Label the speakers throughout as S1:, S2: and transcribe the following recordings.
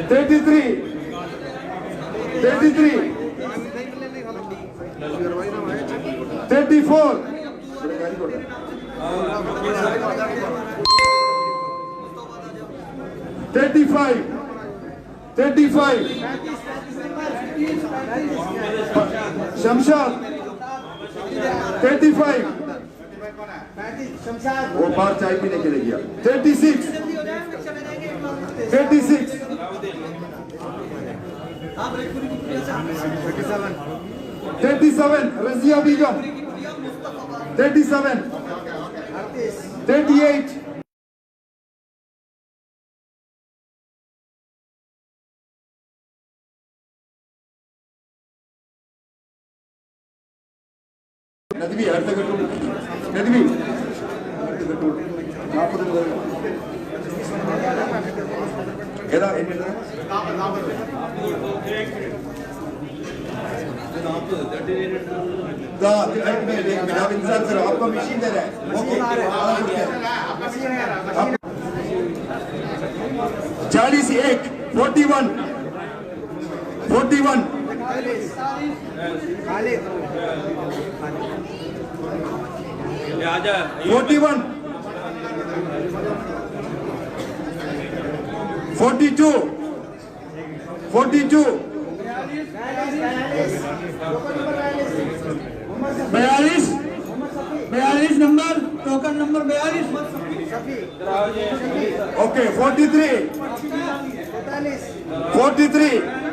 S1: 33, 33, 34, 35, 35, शमशाद 35, वो बाहर चाय पीने के लिए गया 36, 36, 37, रजिया बेगम 37, 38, नदवी अर्ध गट्टू नदवी अर्ध गट्टू नापदे एदा एन्निदा दा एक मिनट आप इंतजार करो आपको मशीन दे रहा है okay 41 41 41 41 42 42 42 number token number 42 okay 43 43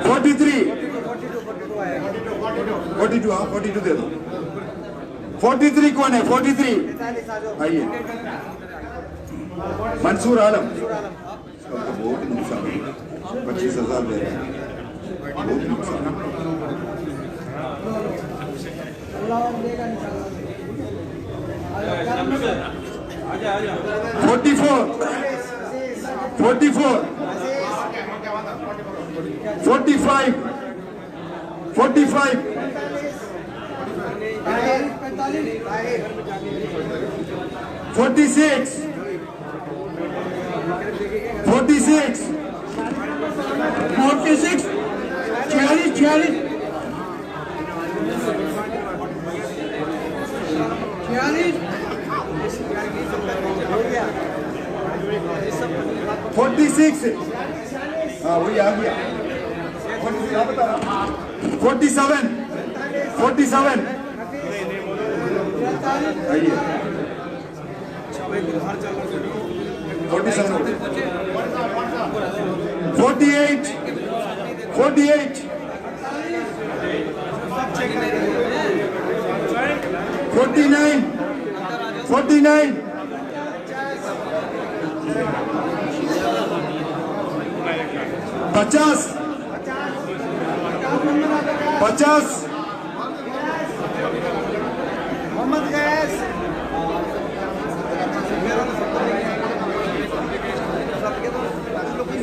S1: 43 42 हाँ 42 दे दो 43 कौन है 43 आइए मंसूर आलम बहुत नुकसान 25,000 दे रहे हैं बहुत नुकसान 44 44 45 45 46 46 46 46 हाँ वही आ गया 47 47 आइए 47 48 48 49 49 50 50 मोहम्मद गैस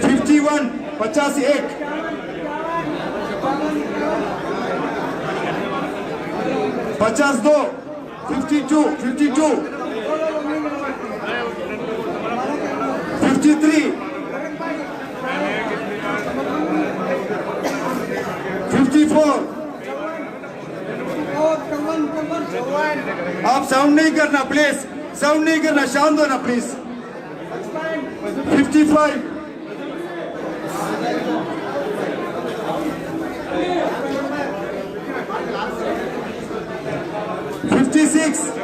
S1: 51 51 52 52 52 53 54 आप साउंड नहीं करना प्लीज साउंड नहीं करना शांत होना प्लीज 55 56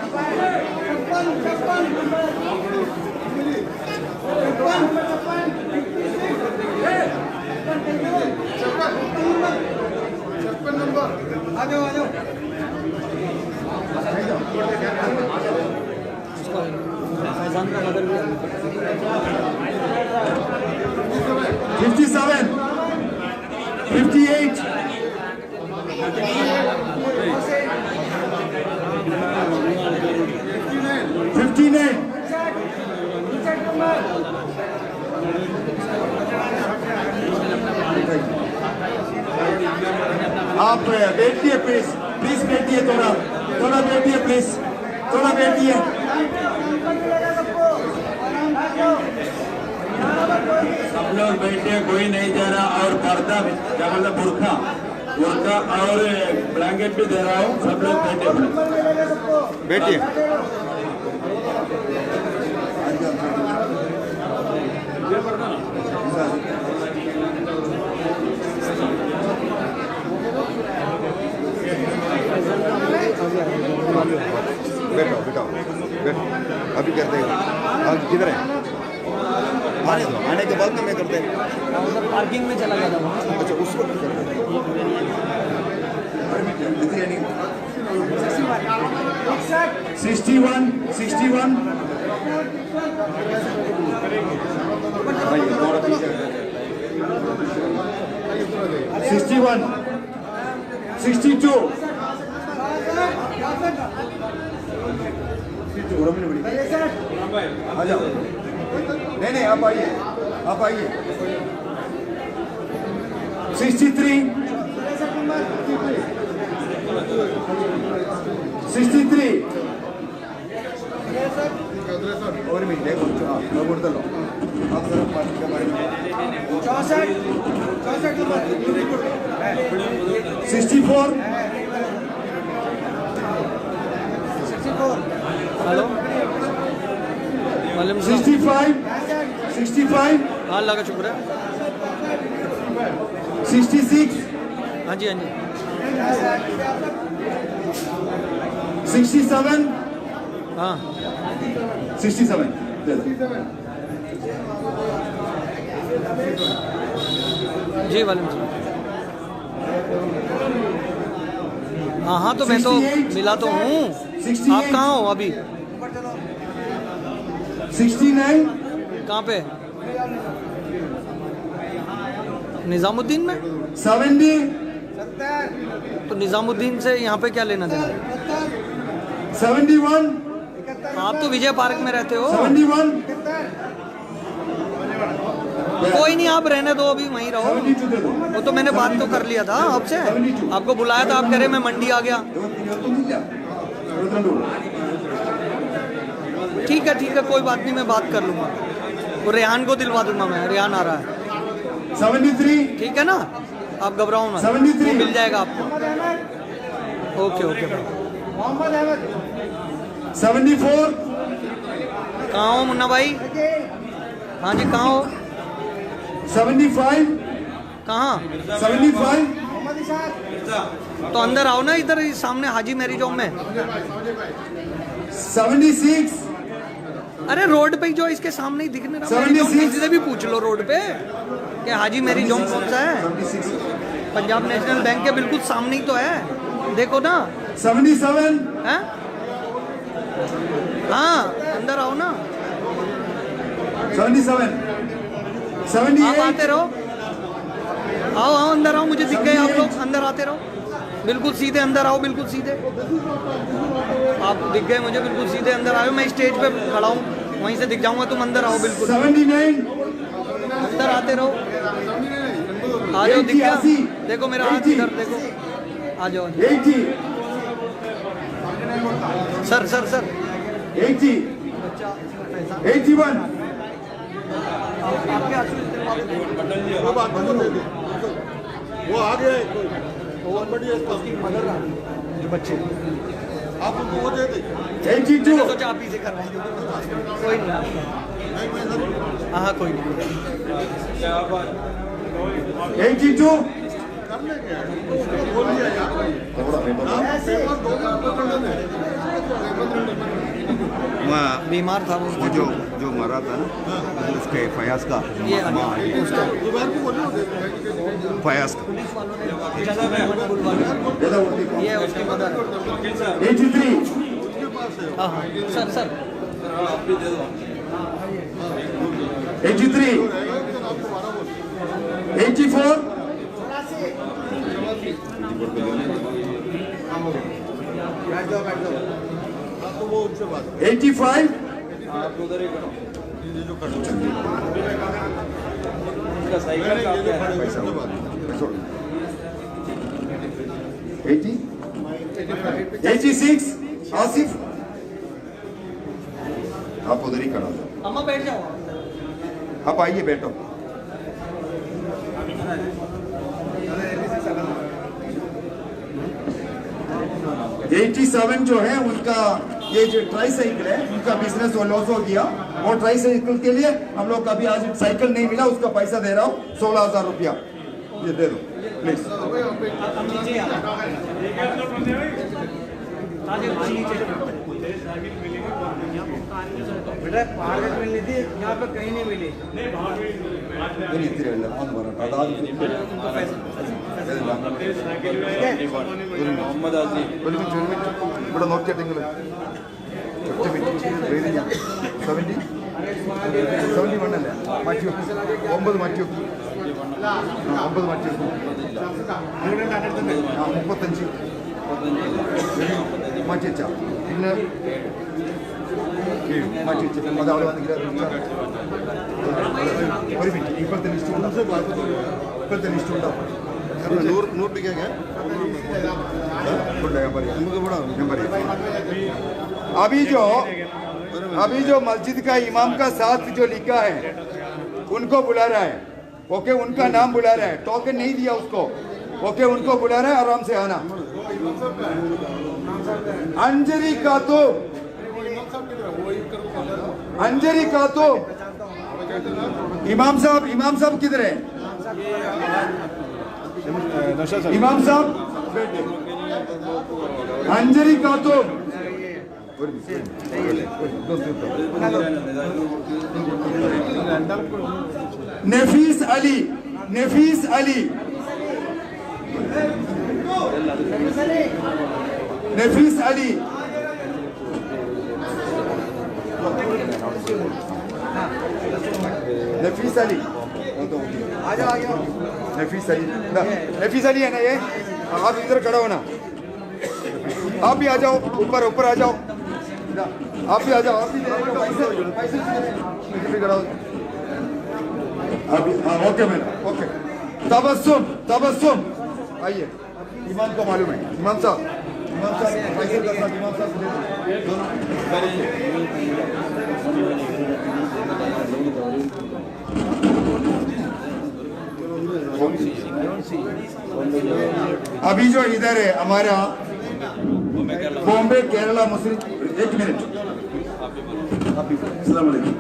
S1: 57 58 59 आप बैठिए प्लीज प्लीज बैठिए थोड़ा थोड़ा बैठिए प्लीज थोड़ा बैठिए
S2: लोग बैठे, कोई नहीं दे रहा। और पर्दा भी, क्या बोलते बुरखा बुरखा और ब्लैंकेट भी दे रहा हूँ, सब लोग बैठे
S1: बैठिए। बैठो बैठो बैठो, अभी करते हैं। आप किधर है? आने दो, आने के बाद में मैं करते हैं।
S3: उधर पार्किंग में चला गया था।
S1: अच्छा, उस वक्त करते हैं।
S2: 61 61 61 62
S1: आ जाओ। नहीं नहीं, आप आइए, आप आइए।
S2: 63 63
S1: और मिनट है कुछ। हाँ, मैं बोल दो। आप जरा पार्टी के बारे में
S2: 64
S3: हेलो वालेकुम सलाम।
S2: 65 65
S3: हाँ, अल्लाह का शुक्र है।
S2: 66
S3: हाँ जी, हाँ जी।
S2: 67
S3: हाँ
S2: 67 दे दो।
S3: जी, वालेकुम सलाम। हाँ हाँ, तो मैं तो
S2: 68,
S3: मिला तो हूँ।
S2: 68,
S3: आप कहाँ हो अभी?
S2: 69
S3: कहाँ पे? निज़ामुद्दीन में?
S2: 70
S3: तो निज़ामुद्दीन से यहाँ पे क्या लेना देना?
S2: 71
S3: आप तो विजय पार्क में रहते हो।
S2: 71
S3: कोई नहीं, आप रहने दो, अभी वहीं रहो।
S2: 72 दे दो।
S3: वो तो मैंने बात तो कर लिया था आपसे। आपको बुलाया था, आप कह रहे मैं मंडी आ गया। ठीक है, कोई बात नहीं, मैं बात कर लूँगा। वो रेहान को दिलवा दूंगा मैं, रेहान आ रहा है।
S2: 73
S3: ठीक है ना, आप घबराओ मत,
S2: 73
S3: वो मिल जाएगा आपको। ओके ओके भाई।
S2: 74
S3: कहाँ हो मुन्ना भाई? हाँ जी, कहाँ हो?
S2: 75
S3: कहाँ?
S2: 75
S3: तो अंदर आओ ना, इधर इस सामने हाजी मैरी चौक में।
S2: 76
S3: अरे रोड पे ही जो इसके सामने ही दिखने रहा। मैरी चौक
S2: 76
S3: किसी से भी पूछ लो रोड पे कि हाजी मैरी चौक कौन सा है।
S2: 76
S3: पंजाब नेशनल बैंक के बिल्कुल सामने ही तो है, देखो ना।
S2: 77
S3: हैं? हाँ, अंदर आओ ना।
S2: 77
S3: आप
S2: 78
S3: आते रहो, आओ आओ अंदर आओ, मुझे दिख गए आप लोग, अंदर आते रहो। बिल्कुल सीधे अंदर आओ, बिल्कुल सीधे। आप दिख गए मुझे, बिल्कुल सीधे अंदर आओ। मैं स्टेज पे खड़ा हूँ, वहीं से दिख जाऊंगा, तुम अंदर आओ बिल्कुल।
S2: 79
S3: अंदर आते रहो, आ जाओ, दिख गया?
S2: 80
S3: देखो मेरा हाथ इधर देखो, आ जाओ।
S2: 80
S3: सर सर सर
S2: 80 81
S3: आपके हाथ में
S4: वो बात बंद दे दे, वो आ गया है कोई बहुत बढ़िया उसकी मदर जो बच्चे आप उनको वो दे दे।
S2: 82
S3: सोचा आप ही से करवाएं, कोई नहीं। हाँ कोई नहीं।
S2: 82
S4: कर लेंगे उसको बोल दिया यार
S1: थोड़ा
S4: पेपर दो
S1: वहाँ
S3: बीमार था वो।
S1: वो जो मरा था ना, उसके फयाज का
S3: ये
S1: उसका
S4: दोबारा को बोलो
S1: फयाज का
S3: ये उसकी मदर है।
S2: 83
S3: हाँ हाँ सर सर
S2: 83 84
S4: तो वो उनसे बात
S2: 85
S4: आप उधर ही करो ये जो खड़े हैं। नहीं, ये जो खड़े हैं, उनसे बात
S2: 80 86 आसिफ
S1: आप उधर ही खड़ा हो।
S3: अम्मा बैठ जाओ।
S1: आप आइए, बैठो। 87 जो है उनका ये जो ट्राई साइकिल है उनका बिजनेस वो लॉस हो गया। और ट्राई साइकिल के लिए हम लोग अभी आज साइकिल नहीं मिला, उसका पैसा दे रहा हूँ 16,000 रुपया, ये दे दो प्लीज।
S3: बेटा मार्केट में मिली थी, यहाँ पे कहीं नहीं मिली।
S2: मोहम्मद आजी
S1: ഇവിടെ നോക്കിയിട്ട് നിങ്ങൾ 71 അല്ലേ മാറ്റി വെക്കും, 9 മാറ്റി വെക്കും, 9 മാറ്റി വെക്കും, 35 മാറ്റി വെച്ചാ പിന്നെ മാറ്റി വെച്ചു അത് അവിടെ വന്നെങ്കിൽ ഒരു മിനിറ്റ് ഇപ്പോഴത്തെ ലിസ്റ്റ് ഉണ്ടാവും, ഇപ്പോഴത്തെ ലിസ്റ്റ് ഉണ്ടാവും 100 രൂപയ്ക്ക് अभी जो मस्जिद का इमाम का साथ जो लिखा है उनको बुला रहा है, ओके, उनका नाम बुला रहा है, टोकन नहीं दिया उसको, ओके, उनको बुला रहा है, आराम से आना। अंजरी का तो इमाम साहब किधर है? इमाम साहब अंजरी का तो नफीस अली नफीस अली नफीस अली आ जाओ नफीस अली है ना ये, आप इधर खड़ा हो ना, आप भी आ जाओ, ऊपर आ जाओ, आप भी आ जाओ, आप भी पैसे खड़ा हो। ओके मैडम, ओके, तबस्सुम आइए, इमाम को मालूम है, इमाम साहब पैसे का साथ इमाम साहब अभी जो इधर है हमारा बॉम्बे केरला मुस्लिम, एक मिनट,
S5: अस्सलाम वालेकुम।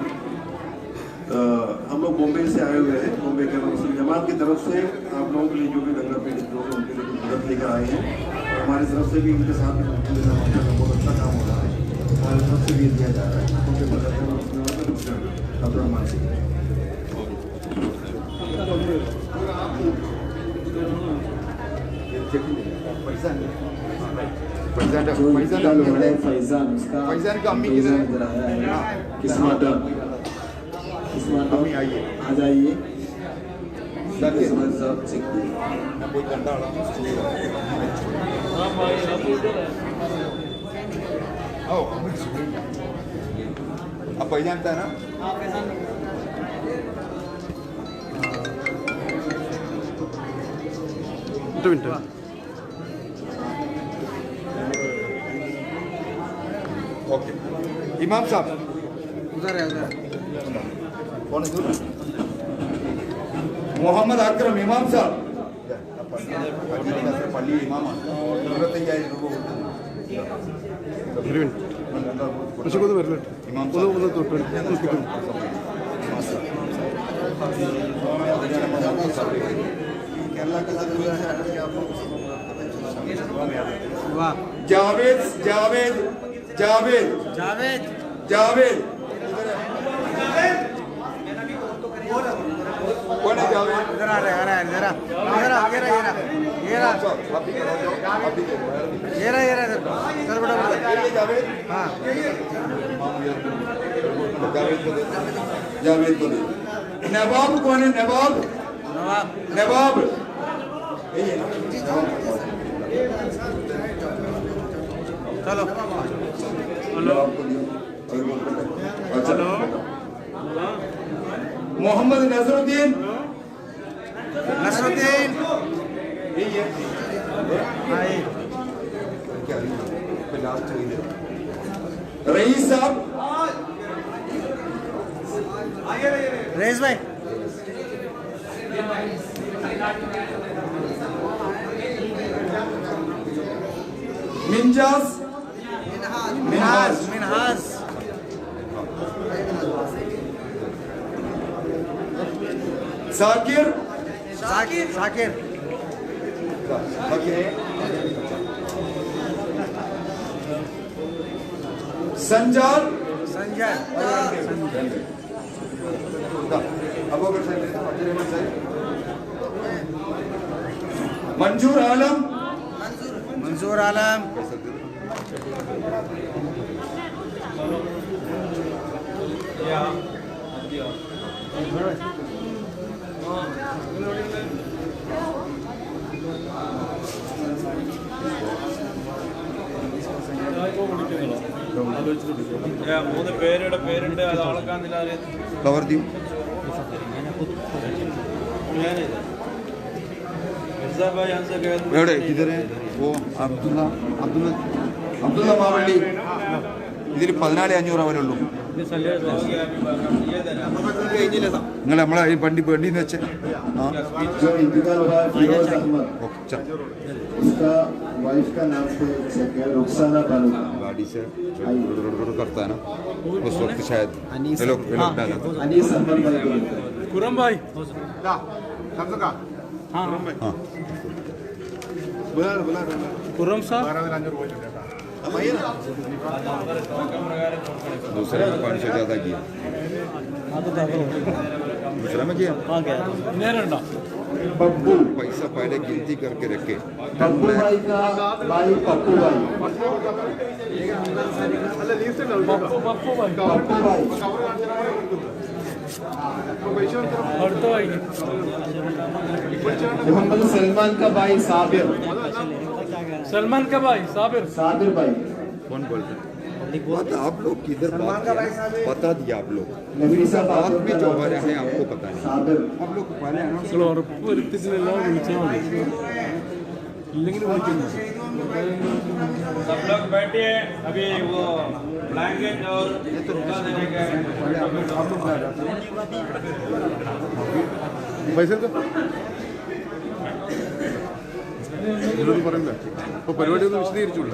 S5: हम लोग बॉम्बे से आए हुए हैं, बॉम्बे केरला मुस्लिम जमात की तरफ से आप लोगों के लिए जो भी दंगा पीड़ित लोग हैं उनके लिए कुछ मदद लेकर आए हैं, और हमारी तरफ से भी इनके साथ बहुत अच्छा काम हो रहा है, हमारी तरफ से भी दिया जा रहा है उनके मदद अब्दुलरहमान सिंह।
S1: फैजान का अम्मी किधर है?
S5: किस्मत
S1: अम्मी आइए,
S5: आ जाइए।
S1: अब फैजान था ना? ओके, इमाम साहब
S3: उधर है, उधर
S1: कौन है? मोहम्मद अकरम इमाम साहब पल्ली इमाम 25,000 രൂപ इमाम
S3: वाह
S1: जावेद जावेद जावेद
S3: जावेद
S1: जावेद कौन है जावेद?
S3: इधर आ रहा है, इधर आ ये रहा इधर चल बेटा
S1: जावेद,
S3: हाँ
S1: जावेद को दे। नवाब कौन है? नवाब यही है ना?
S3: चलो
S1: अच्छा, मोहम्मद नजरुद्दीन यही है। रईस साहब,
S3: रेस भाई
S1: मिंजाज
S3: मिनहाज मिनहाज
S1: जाकिर
S3: साकिर साकिर
S1: संजाल
S3: संजय
S1: अबू बकर साहब, अब्दुल रहमान साहब, मंजूर आलम,
S3: मंजूर आलम
S2: മൂന്ന് പേരുടെ പേരുണ്ട് അത് അളക്കാന്നില്ല
S1: कवर दी
S2: മിർസാ ഭായ് ഹംസ
S1: एवढे किधर है वो അബ്ദുള്ള അബ്ദുള്ള അബ്ദുള്ള മാവള്ളി ഇതിൽ 14500 അവരുള്ളൂ നിങ്ങൾ നമ്മളെ ഈ വണ്ടിന്ന് വെച്ചേ
S5: जो इंतकाल हुआ है फिरोज अहमद,
S1: ओके चल
S5: उसका वाइफ का नाम से चेक है रुखसाना बानू।
S1: गाड़ी से करता है ना उस वक्त शायद ये लोग डाला था
S5: अनीस अहमद भाई को मिलता है।
S2: खुरम भाई खुरम साहब
S1: दूसरे में 500 ज़्यादा किया दूसरा में किया
S2: നേരുണ്ടോ
S5: पप्पू
S1: पैसा पहले गिनती करके रखे
S5: पप्पू भाई का भाई पप्पू भाई
S2: പപ്പു ഭായ്
S5: पप्पू भाई मोहम्मद सलमान का भाई साबिर
S2: സൽമാൻ का भाई साबिर
S5: साबिर भाई
S1: कौन बोलते हैं बात आप लोग किधर बात बता दिया आप लोग
S5: नबी साहब
S1: आप भी जो हमारे हैं आपको पता नहीं
S5: साबिर
S1: आप लोग पहले announce
S2: ഉറപ്പ് വരുത്തിട്ടില്ല വിളിച്ചാൽ മതി इല്ലെങ്കിൽ വിളിക്കുന്നു सब लोग बैठिए अभी वो ब्लैंकेट और टुकड़ा देने का
S4: പൈസ ഇതിലൊന്നും പറയണ്ട അപ്പൊ പരിപാടി ഒന്ന് വിശദീകരിച്ചോളൂ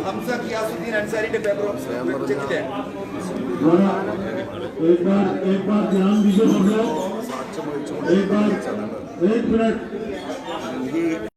S1: हमजा कियासुद्दीन अंसारी के पेपर चेक किया
S6: एक बार ध्यान दीजिए सब लोग एक मिनट